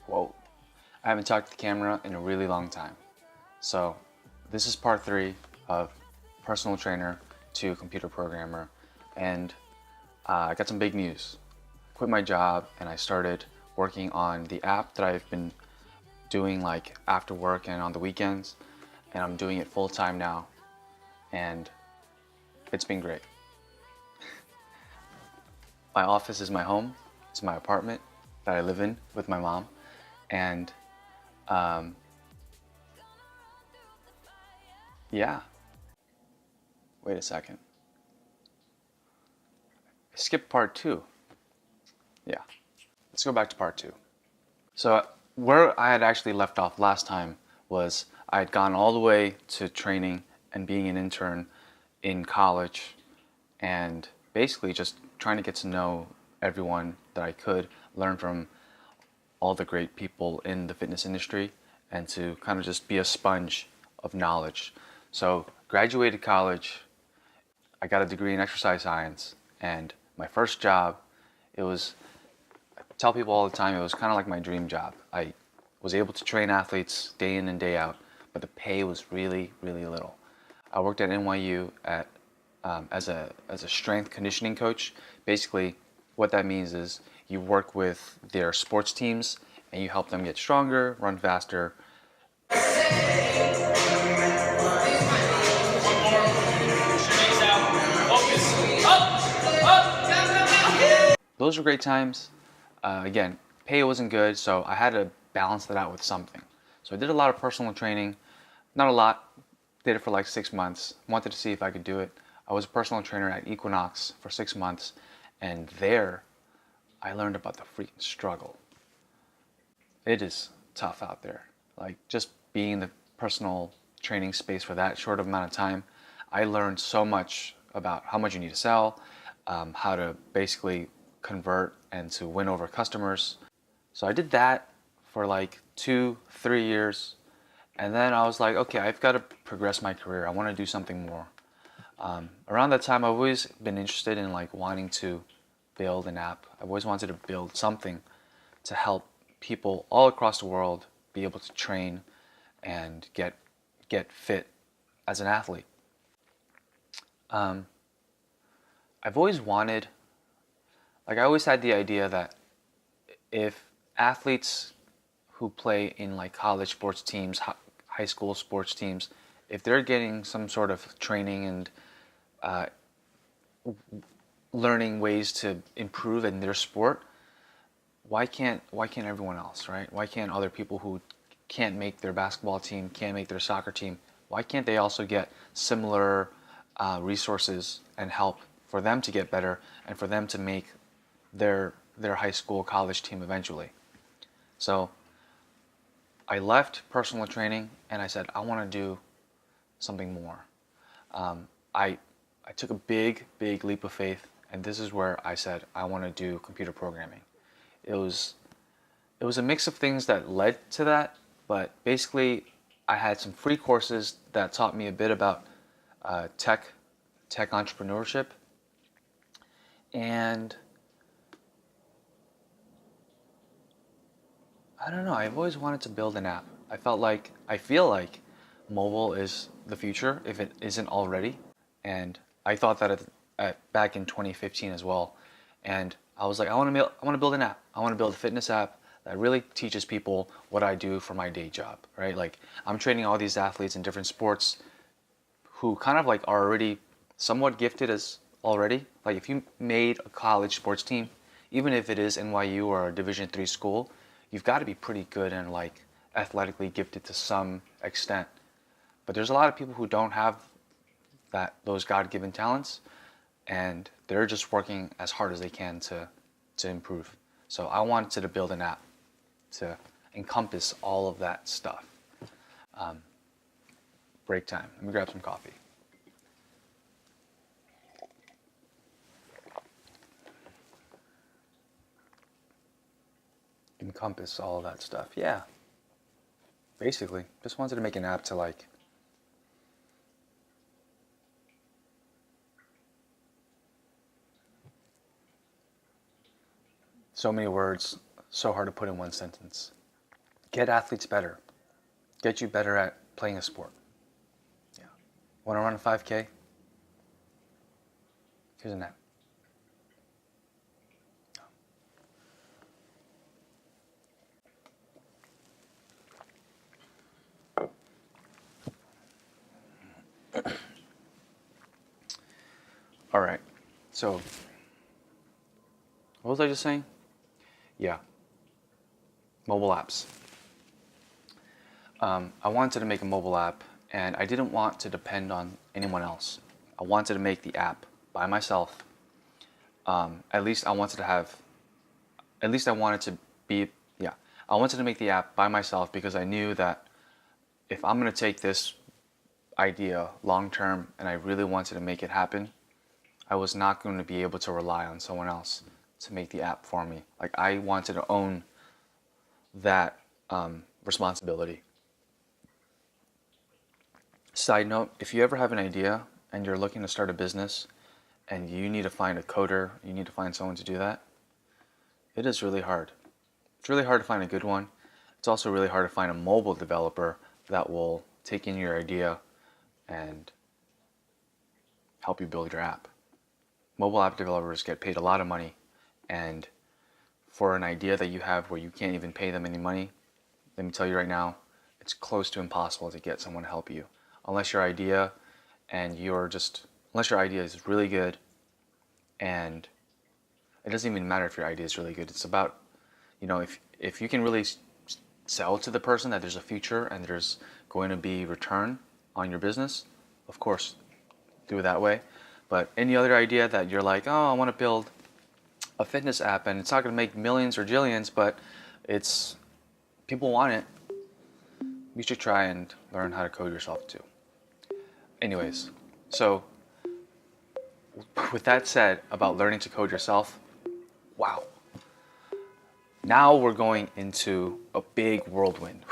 Whoa, I haven't talked to the camera in a really long time. So this is part 3 of personal trainer to computer programmer, and I got some big news. I quit my job and I started working on the app that I've been doing like after work and on the weekends, and I'm doing it full time now, and it's been great. My office is my home. It's my apartment that I live in with my mom, and yeah. Wait a second. I skipped part 2. Yeah. Let's go back to part 2. So where I had actually left off last time was I had gone all the way to training and being an intern in college, and basically just trying to get to know everyone that I could, learn from all the great people in the fitness industry, and to kind of just be a sponge of knowledge. So graduated college, I got a degree in exercise science, and my first job, I tell people all the time, it was kind of like my dream job. I was able to train athletes day in and day out, but the pay was really, really little. I worked at NYU as a strength conditioning coach. Basically, what that means is you work with their sports teams and you help them get stronger, run faster. Those were great times. Again, pay wasn't good, so I had to balance that out with something. So I did a lot of personal training. Not a lot. Did it for like 6 months. Wanted to see if I could do it. I was a personal trainer at Equinox for 6 months, and there I learned about the freaking struggle. It is tough out there. Like, just being in the personal training space for that short of amount of time, I learned so much about how much you need to sell, how to basically convert and to win over customers. So I did that for like 2-3 years, and then I was like, okay, I've got to progress my career. I want to do something more. Around that time, I've always been interested in like wanting to build an app. I've always wanted to build something to help people all across the world be able to train and get fit as an athlete. I've always wanted, I always had the idea that if athletes who play in like college sports teams, high school sports teams, if they're getting some sort of training and learning ways to improve in their sport, why can't everyone else, right? Why can't other people who can't make their basketball team, can't make their soccer team, why can't they also get similar resources and help for them to get better and for them to make their high school, college team eventually? So I left personal training and I said, I want to do something more. I took a big leap of faith, and this is where I said I want to do computer programming. It was a mix of things that led to that, but basically I had some free courses that taught me a bit about tech entrepreneurship, and I don't know, I've always wanted to build an app. I feel like mobile is the future if it isn't already, and I thought that back in 2015 as well. And I was like, I want to build an app. I want to build a fitness app that really teaches people what I do for my day job, right? Like, I'm training all these athletes in different sports who kind of like are already somewhat gifted as already. Like, if you made a college sports team, even if it is NYU or a Division III school, you've got to be pretty good and like athletically gifted to some extent. But there's a lot of people who don't have those God-given talents, and they're just working as hard as they can to improve. So I wanted to build an app to encompass all of that stuff. Break time. Let me grab some coffee. Encompass all of that stuff. Yeah. Basically, just wanted to make an app to like So many words, so hard to put in one sentence. Get athletes better. Get you better at playing a sport. Yeah. Want to run a 5K? Here's an app. All right. So, what was I just saying? Yeah. Mobile apps. I wanted to make a mobile app, and I didn't want to depend on anyone else. I wanted to make the app by myself. At least I wanted to have, at least I wanted to be, yeah, I wanted to make the app by myself because I knew that if I'm going to take this idea long term and I really wanted to make it happen, I was not going to be able to rely on someone else to make the app for me. Like, I wanted to own that responsibility. Side note, if you ever have an idea and you're looking to start a business and you need to find a coder, you need to find someone to do that, it is really hard. It's really hard to find a good one. It's also really hard to find a mobile developer that will take in your idea and help you build your app. Mobile app developers get paid a lot of money, and for an idea that you have where you can't even pay them any money, let me tell you right now, it's close to impossible to get someone to help you. Unless your idea is really good, and it doesn't even matter if your idea is really good. It's about, if you can really sell to the person that there's a future and there's going to be return on your business, of course, do it that way. But any other idea that you're like, oh, I want to build a fitness app and it's not going to make millions or jillions, but people want it, you should try and learn how to code yourself too. Anyways, so with that said about learning to code yourself, wow. Now we're going into a big whirlwind.